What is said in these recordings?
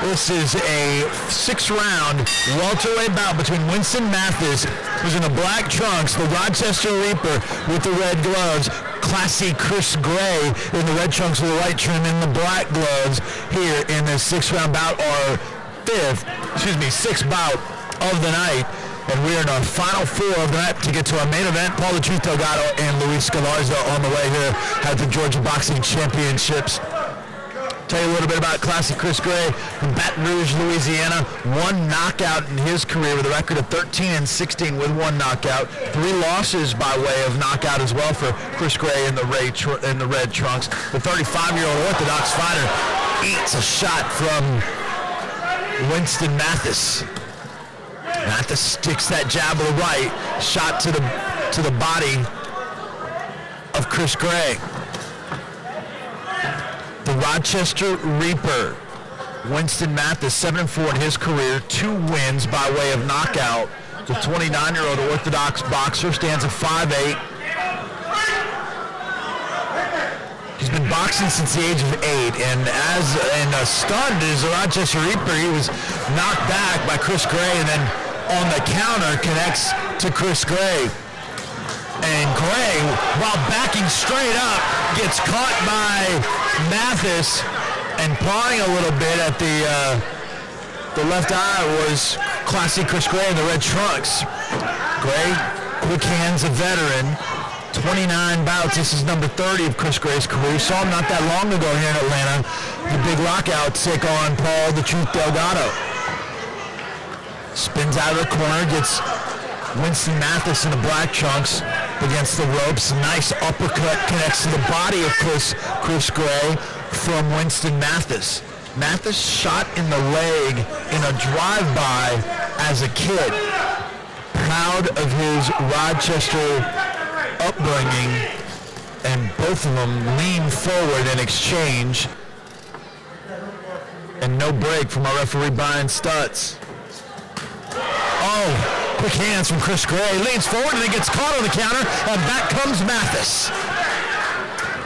This is a 6-round welterweight bout between Winston Mathis, who's in the black trunks, the Rochester Reaper with the red gloves, classy Chris Gray in the red trunks with the white trim and the black gloves here in this 6-round bout, or sixth bout of the night. And we are in our final 4 of the night to get to our main event. Paul the Truth Delgado and Luis Galarza on the way here at the Georgia Boxing Championships. Tell you a little bit about classy Chris Gray from Baton Rouge, Louisiana. 1 knockout in his career with a record of 13-16 with 1 knockout. 3 losses by way of knockout as well for Chris Gray in the red trunks. The 35-year-old Orthodox fighter eats a shot from Winston Mathis. Mathis sticks that jab of the right, shot to the body of Chris Gray. The Rochester Reaper, Winston Mathis, 7-4 in his career, 2 wins by way of knockout. The 29-year-old Orthodox boxer stands at 5'8". He's been boxing since the age of 8, and stunned as the Rochester Reaper, he was knocked back by Chris Gray, and then on the counter connects to Chris Gray. And Gray, while backing straight up, gets caught by Mathis, and pawing a little bit at the left eye was classy Chris Gray in the red trunks. Gray, quick hands, a veteran. 29 bouts. This is number 30 of Chris Gray's career. Saw him not that long ago here in Atlanta. The big lockout take on Paul the Truth Delgado. Spins out of the corner, gets Winston Mathis in the black trunks against the ropes. Nice uppercut connects to the body of Chris Gray from Winston Mathis. Mathis shot in the leg in a drive-by as a kid. Proud of his Rochester upbringing, and both of them lean forward in exchange. And no break from our referee Brian Stutz. Oh, quick hands from Chris Gray. Leans forward and then gets caught on the counter, and back comes Mathis.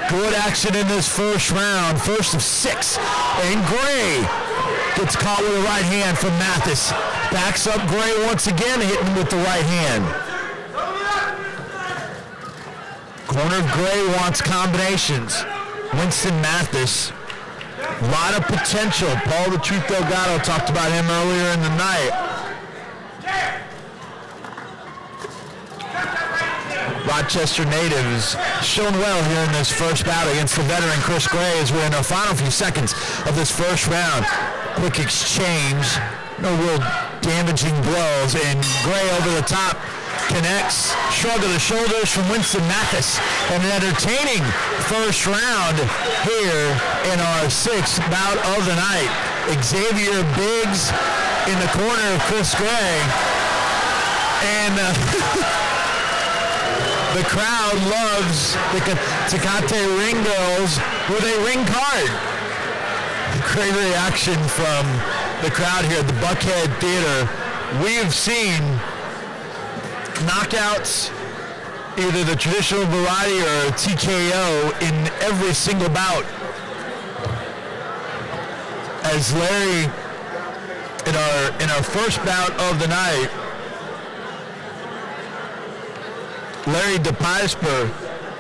Good action in this first round, first of 6. And Gray gets caught with a right hand from Mathis. Backs up Gray once again, hitting with the right hand. Corner of Gray wants combinations. Winston Mathis, a lot of potential. Paul the Truth Delgado talked about him earlier in the night. Rochester natives shown well here in this first bout against the veteran Chris Gray as we're in our final few seconds of this first round. Quick exchange, no real damaging blows, and Gray over the top connects, shrug of the shoulders from Winston Mathis, and an entertaining first round here in our 6th bout of the night. Xavier Biggs in the corner of Chris Gray, and the crowd loves the Tecate ring girls with a ring card. Great reaction from the crowd here at the Buckhead Theater. We have seen knockouts, either the traditional variety or TKO, in every single bout. As Larry, in our first bout of the night, Larry DePiesper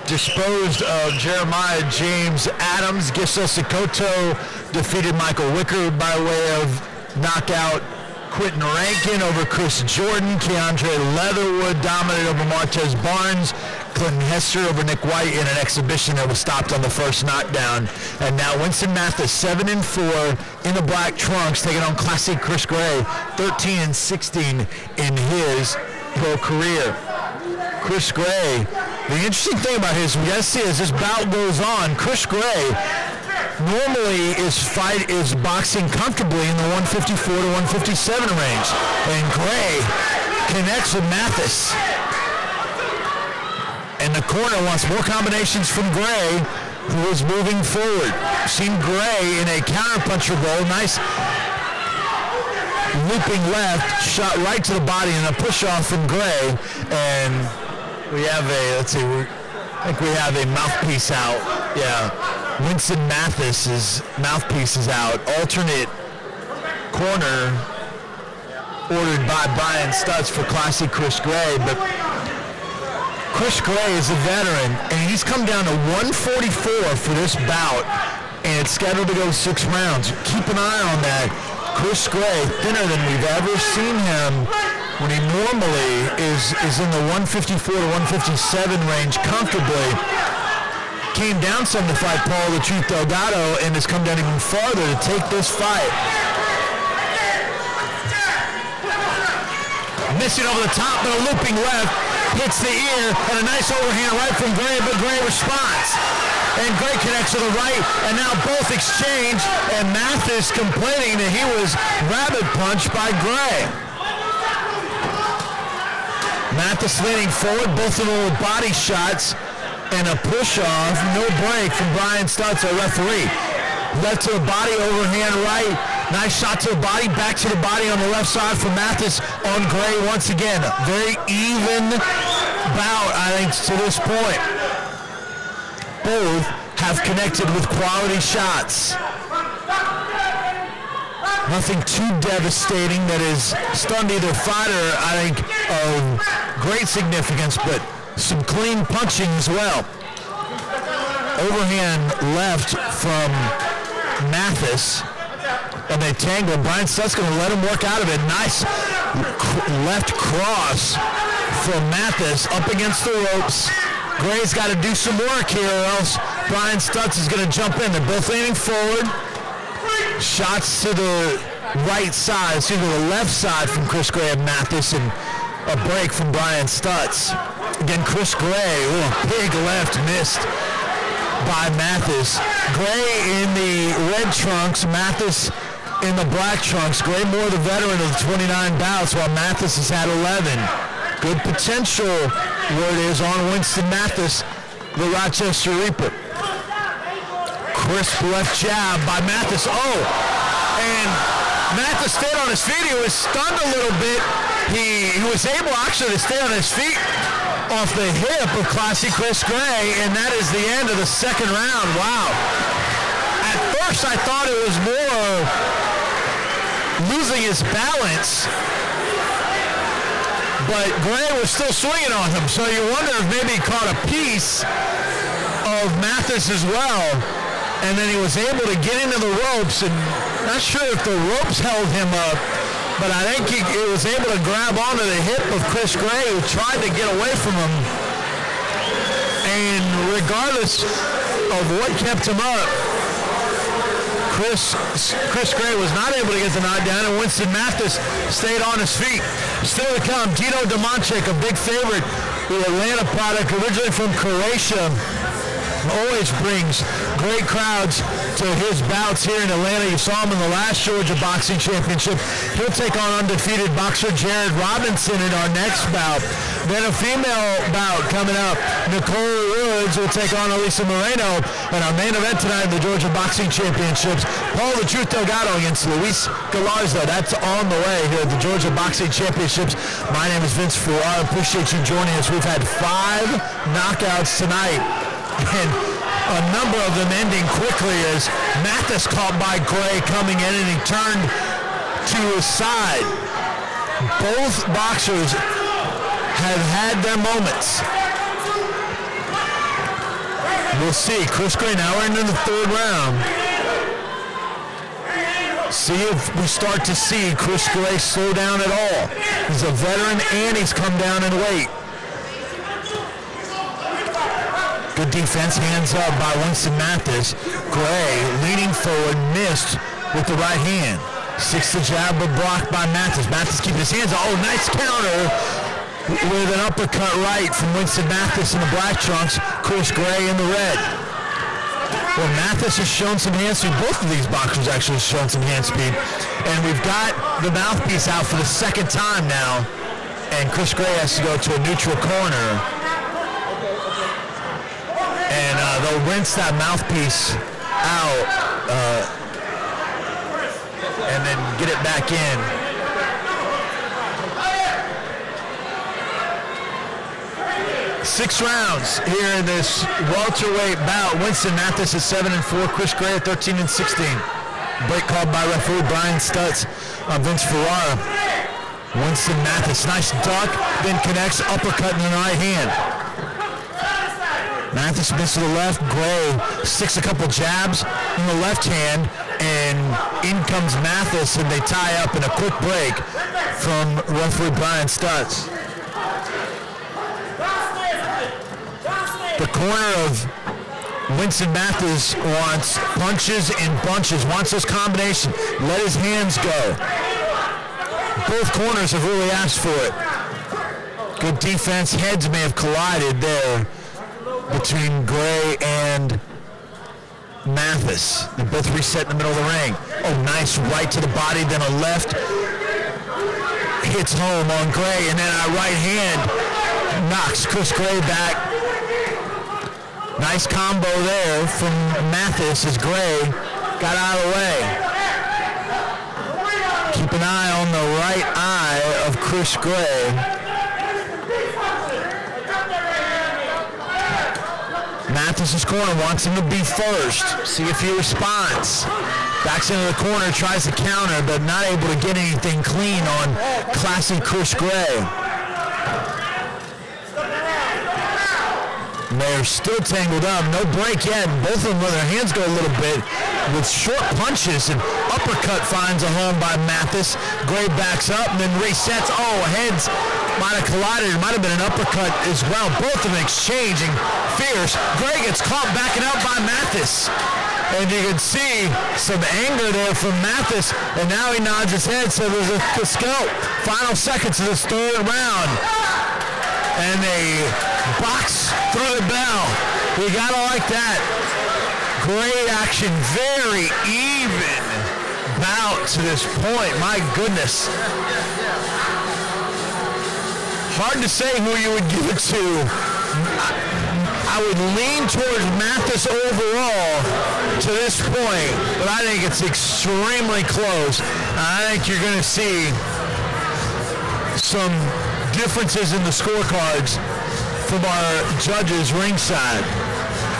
disposed of Jeremiah James Adams. Giselle Sikoto defeated Michael Wicker by way of knockout. Quentin Rankin over Chris Jordan. Keandre Leatherwood dominated over Martez Barnes. Clinton Hester over Nick White in an exhibition that was stopped on the first knockdown. And now Winston Mathis, 7-4 in the black trunks, taking on classic Chris Gray, 13-16 in his pro career. Chris Gray, the interesting thing about his, we gotta see as this bout goes on, Chris Gray normally is boxing comfortably in the 154 to 157 range, and Gray connects with Mathis. And the corner wants more combinations from Gray, who is moving forward. Seen Gray in a counterpuncher roll, nice looping left, shot right to the body, and a push off from Gray. And we have I think we have a mouthpiece out. Yeah, Winston Mathis's mouthpiece is out. Alternate corner ordered by Brian Stutz for Classy Chris Gray, but Chris Gray is a veteran, and he's come down to 144 for this bout, and it's scheduled to go 6 rounds. Keep an eye on that. Chris Gray, thinner than we've ever seen him, when he normally is in the 154 to 157 range comfortably. Came down some to fight Paul the Truth Delgado and has come down even farther to take this fight. Missing over the top, but a looping left hits the ear, and a nice overhand right from Gray, but Gray responds. And Gray connects to the right, and now both exchange, and Mathis complaining that he was rabbit punched by Gray. Mathis leaning forward, both of them with body shots, and a push-off, no break from Brian Stutz, our referee. Left to the body, overhand right. Nice shot to the body, back to the body on the left side for Mathis on Gray once again. Very even bout, I think, to this point. Both have connected with quality shots. Nothing too devastating that has stunned either fighter, I think, of great significance, but some clean punching as well. Overhand left from Mathis, and they tangle. Brian Stutz going to let him work out of it. Nice left cross from Mathis up against the ropes. Gray's got to do some work here, or else Brian Stutz is going to jump in. They're both leaning forward. Shots to the right side, excuse me, the left side from Chris Gray and Mathis, and a break from Brian Stutz. Again, Chris Gray, a big left missed by Mathis. Gray in the red trunks, Mathis in the black trunks. Gray more the veteran of the 29 bouts, while Mathis has had 11. Good potential where it is on Winston Mathis, the Rochester Reaper. Crisp left jab by Mathis. Oh, and Mathis stayed on his feet. He was stunned a little bit. He was able actually to stay on his feet off the hip of Classy Chris Gray, and that is the end of the second round. Wow. At first I thought it was more losing his balance, but Gray was still swinging on him, so you wonder if maybe he caught a piece of Mathis as well, and then he was able to get into the ropes, and not sure if the ropes held him up, but I think he was able to grab onto the hip of Chris Gray, who tried to get away from him, and regardless of what kept him up, Chris Gray was not able to get the knockdown, and Winston Mathis stayed on his feet. Still to come, Dino Domanchik, a big favorite, the Atlanta product, originally from Croatia, always brings great crowds to his bouts here in Atlanta. You saw him in the last Georgia Boxing Championship. He'll take on undefeated boxer Jared Robinson in our next bout. Then a female bout coming up. Nicole Woods will take on Elisa Moreno. And our main event tonight in the Georgia Boxing Championships, Paul the Truth Delgado against Luis Galarza. That's on the way here at the Georgia Boxing Championships. My name is Vince Ferrara. I appreciate you joining us. We've had 5 knockouts tonight, and a number of them ending quickly as Mathis caught by Gray coming in, and he turned to his side. Both boxers have had their moments. We'll see. Chris Gray, now we're into the 3rd round. See if we start to see Chris Gray slow down at all. He's a veteran and he's come down in weight. Good defense, hands up by Winston Mathis. Gray leaning forward, missed with the right hand. 6th jab, but blocked by Mathis. Mathis keeping his hands up. Oh, nice counter with an uppercut right from Winston Mathis in the black trunks. Chris Gray in the red. Well, Mathis has shown some hand speed. Both of these boxers actually have shown some hand speed. And we've got the mouthpiece out for the 2nd time now. And Chris Gray has to go to a neutral corner. And they'll rinse that mouthpiece out and then get it back in. Six rounds here in this welterweight bout. Winston Mathis is 7-4. Chris Gray at 13-16. Break called by referee Brian Stutz on Vince Ferrara. Winston Mathis, nice duck, then connects, uppercut in the right hand. Mathis misses to the left. Gray sticks a couple jabs in the left hand, and in comes Mathis, and they tie up in a quick break from referee Brian Stutz. The corner of Winston Mathis wants punches and bunches, wants this combination. Let his hands go. Both corners have really asked for it. Good defense. Heads may have collided there between Gray and Mathis. They both reset in the middle of the ring. Oh, nice right to the body, then a left. Hits home on Gray, and then a right hand knocks Chris Gray back. Nice combo there from Mathis as Gray got out of the way. Keep an eye on the right eye of Chris Gray. Mathis's corner wants him to be first. See if he responds. Backs into the corner, tries to counter, but not able to get anything clean on classy Chris Gray. They're still tangled up. No break yet. Both of them let their hands go a little bit with short punches, and uppercut finds a home by Mathis. Gray backs up and then resets. Oh, heads might have collided. It might have been an uppercut as well. Both of them exchanging fierce. Gray gets caught backing up by Mathis. And you can see some anger there from Mathis, and now he nods his head, so there's a scout. Final seconds of this third round. And they box through the bell. You gotta like that. Great action, very even bout to this point. My goodness. Hard to say who you would give it to. I would lean towards Mathis overall to this point, but I think it's extremely close. I think you're gonna see some differences in the scorecards from our judges ringside.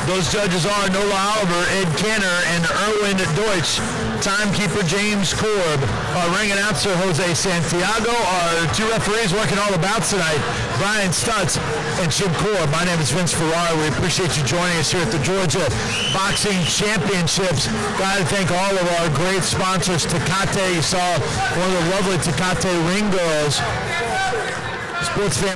Those judges are Nola Oliver, Ed Kenner, and Erwin Deutsch. Timekeeper James Korb. Our ring announcer Jose Santiago. Our two referees working all the bouts tonight, Brian Stutz and Jim Korb. My name is Vince Ferrara. We appreciate you joining us here at the Georgia Boxing Championships. Got to thank all of our great sponsors. Tecate, you saw one of the lovely Tecate ring girls. Sports fan.